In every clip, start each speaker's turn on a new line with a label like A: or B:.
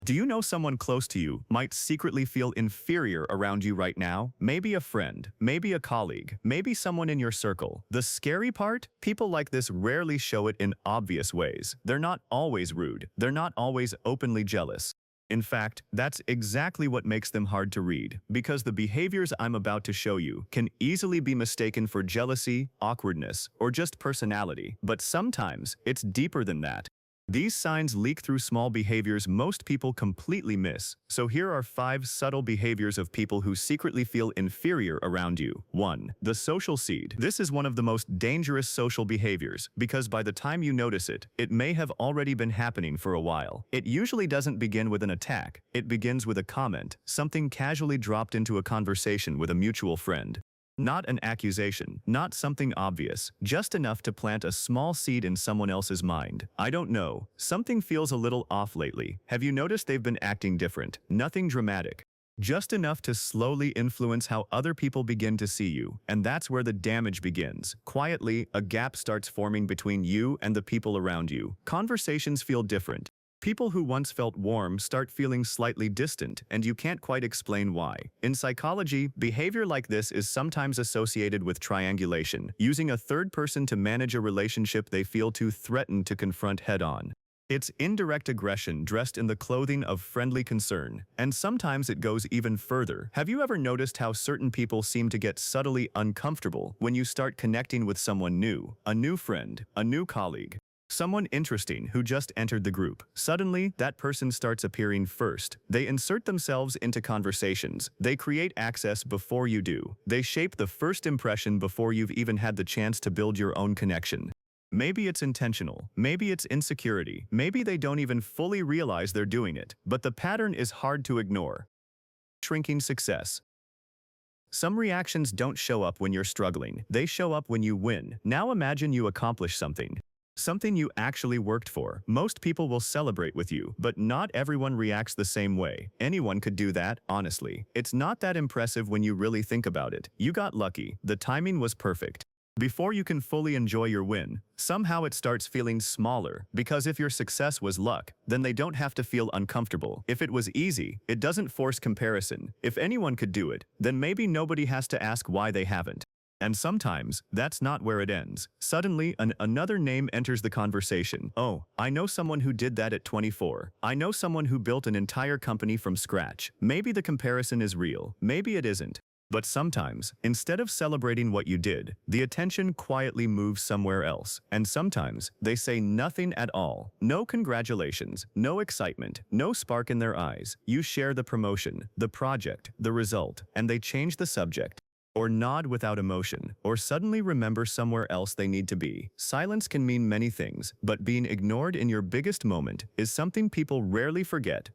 A: Do you know someone close to you might secretly feel inferior around you right now? Maybe a friend, maybe a colleague, maybe someone in your circle. The scary part? People like this rarely show it in obvious ways. They're not always rude. They're not always openly jealous. In fact, that's exactly what makes them hard to read, because the behaviors I'm about to show you can easily be mistaken for jealousy, awkwardness, or just personality. But sometimes it's deeper than that. These signs leak through small behaviors most people completely miss. So here are 5 subtle behaviors of people who secretly feel inferior around you. 1. The social seed. This is one of the most dangerous social behaviors because by the time you notice it, it may have already been happening for a while. It usually doesn't begin with an attack. It begins with a comment, something casually dropped into a conversation with a mutual friend. Not an accusation, not something obvious, just enough to plant a small seed in someone else's mind. I don't know, something feels a little off lately. Have you noticed they've been acting different? Nothing dramatic. Just enough to slowly influence how other people begin to see you. And that's where the damage begins. Quietly, a gap starts forming between you and the people around you. Conversations feel different. People who once felt warm start feeling slightly distant, and you can't quite explain why. In psychology, behavior like this is sometimes associated with triangulation, using a third person to manage a relationship they feel too threatened to confront head-on. It's indirect aggression dressed in the clothing of friendly concern, and sometimes it goes even further. Have you ever noticed how certain people seem to get subtly uncomfortable when you start connecting with someone new, a new friend, a new colleague? Someone interesting who just entered the group. Suddenly, that person starts appearing first. They insert themselves into conversations. They create access before you do. They shape the first impression before you've even had the chance to build your own connection. Maybe it's intentional. Maybe it's insecurity. Maybe they don't even fully realize they're doing it. But the pattern is hard to ignore. Shrinking success. Some reactions don't show up when you're struggling. They show up when you win. Now imagine you accomplish something. Something you actually worked for. Most people will celebrate with you, but not everyone reacts the same way. Anyone could do that, honestly. It's not that impressive when you really think about it. You got lucky. The timing was perfect. Before you can fully enjoy your win, somehow it starts feeling smaller, because if your success was luck, then they don't have to feel uncomfortable. If it was easy, it doesn't force comparison. If anyone could do it, then maybe nobody has to ask why they haven't. And sometimes, that's not where it ends. Suddenly, another name enters the conversation. Oh, I know someone who did that at 24. I know someone who built an entire company from scratch. Maybe the comparison is real. Maybe it isn't. But sometimes, instead of celebrating what you did, the attention quietly moves somewhere else. And sometimes, they say nothing at all. No congratulations, no excitement, no spark in their eyes. You share the promotion, the project, the result, and they change the subject. Or nod without emotion, or suddenly remember somewhere else they need to be. Silence can mean many things, but being ignored in your biggest moment is something people rarely forget.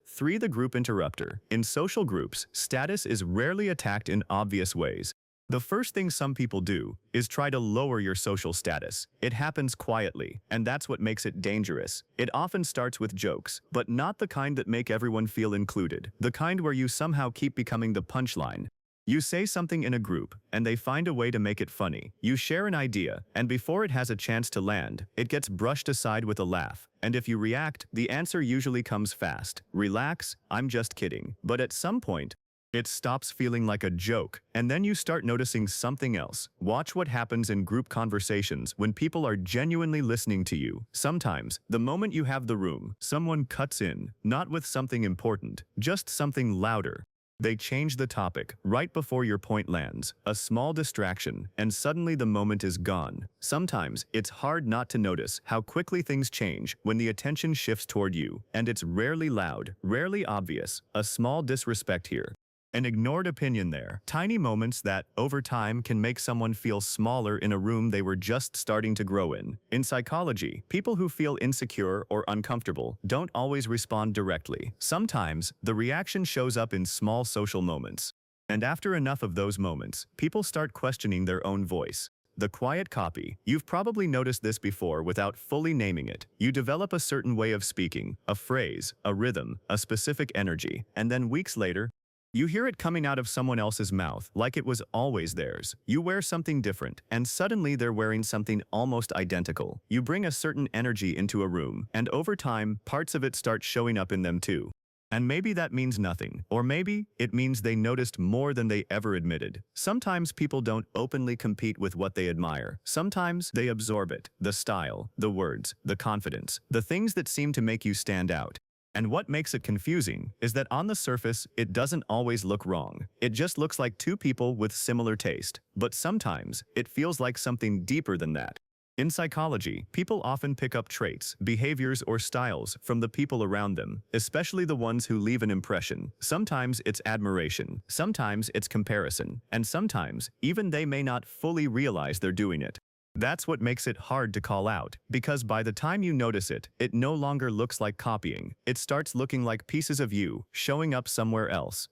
A: 3. The group interrupter. In social groups, status is rarely attacked in obvious ways. The first thing some people do is try to lower your social status. It happens quietly, and that's what makes it dangerous. It often starts with jokes, but not the kind that make everyone feel included. The kind where you somehow keep becoming the punchline. You say something in a group, and they find a way to make it funny. You share an idea, and before it has a chance to land, it gets brushed aside with a laugh. And if you react, the answer usually comes fast. Relax, I'm just kidding. But at some point, it stops feeling like a joke, and then you start noticing something else. Watch what happens in group conversations when people are genuinely listening to you. Sometimes, the moment you have the room, someone cuts in, not with something important, just something louder. They change the topic right before your point lands, a small distraction, and suddenly the moment is gone. Sometimes, it's hard not to notice how quickly things change when the attention shifts toward you, and it's rarely loud, rarely obvious, a small disrespect here. An ignored opinion there. Tiny moments that, over time, can make someone feel smaller in a room they were just starting to grow in. In psychology, people who feel insecure or uncomfortable don't always respond directly. Sometimes, the reaction shows up in small social moments. And after enough of those moments, people start questioning their own voice. The quiet copy. You've probably noticed this before without fully naming it. You develop a certain way of speaking, a phrase, a rhythm, a specific energy, and then weeks later, You hear it coming out of someone else's mouth like it was always theirs. You wear something different, and suddenly they're wearing something almost identical. You bring a certain energy into a room, and over time, parts of it start showing up in them too. And maybe that means nothing, or maybe it means they noticed more than they ever admitted. Sometimes people don't openly compete with what they admire. Sometimes they absorb it, the style, the words, the confidence, the things that seem to make you stand out. And what makes it confusing is that on the surface, it doesn't always look wrong. It just looks like two people with similar taste. But sometimes, it feels like something deeper than that. In psychology, people often pick up traits, behaviors, or styles from the people around them, especially the ones who leave an impression. Sometimes it's admiration, sometimes it's comparison, and sometimes even they may not fully realize they're doing it. That's what makes it hard to call out, because by the time you notice it, it no longer looks like copying. It starts looking like pieces of you showing up somewhere else.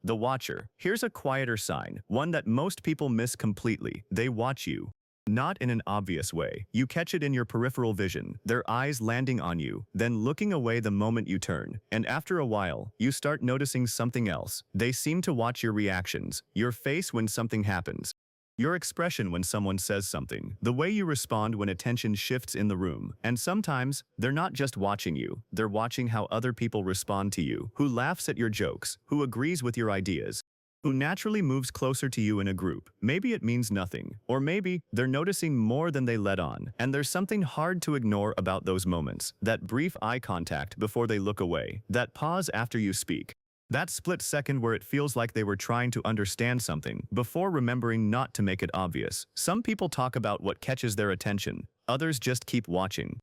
A: The watcher. Here's a quieter sign, one that most people miss completely. They watch you. Not in an obvious way. You catch it in your peripheral vision, their eyes landing on you, then looking away the moment you turn. And after a while, you start noticing something else. They seem to watch your reactions, your face when something happens, your expression when someone says something, the way you respond when attention shifts in the room. And sometimes, they're not just watching you, they're watching how other people respond to you, who laughs at your jokes, who agrees with your ideas, who naturally moves closer to you in a group. Maybe it means nothing, or maybe they're noticing more than they let on, and there's something hard to ignore about those moments. That brief eye contact before they look away, that pause after you speak. That split second where it feels like they were trying to understand something before remembering not to make it obvious. Some people talk about what catches their attention, others just keep watching.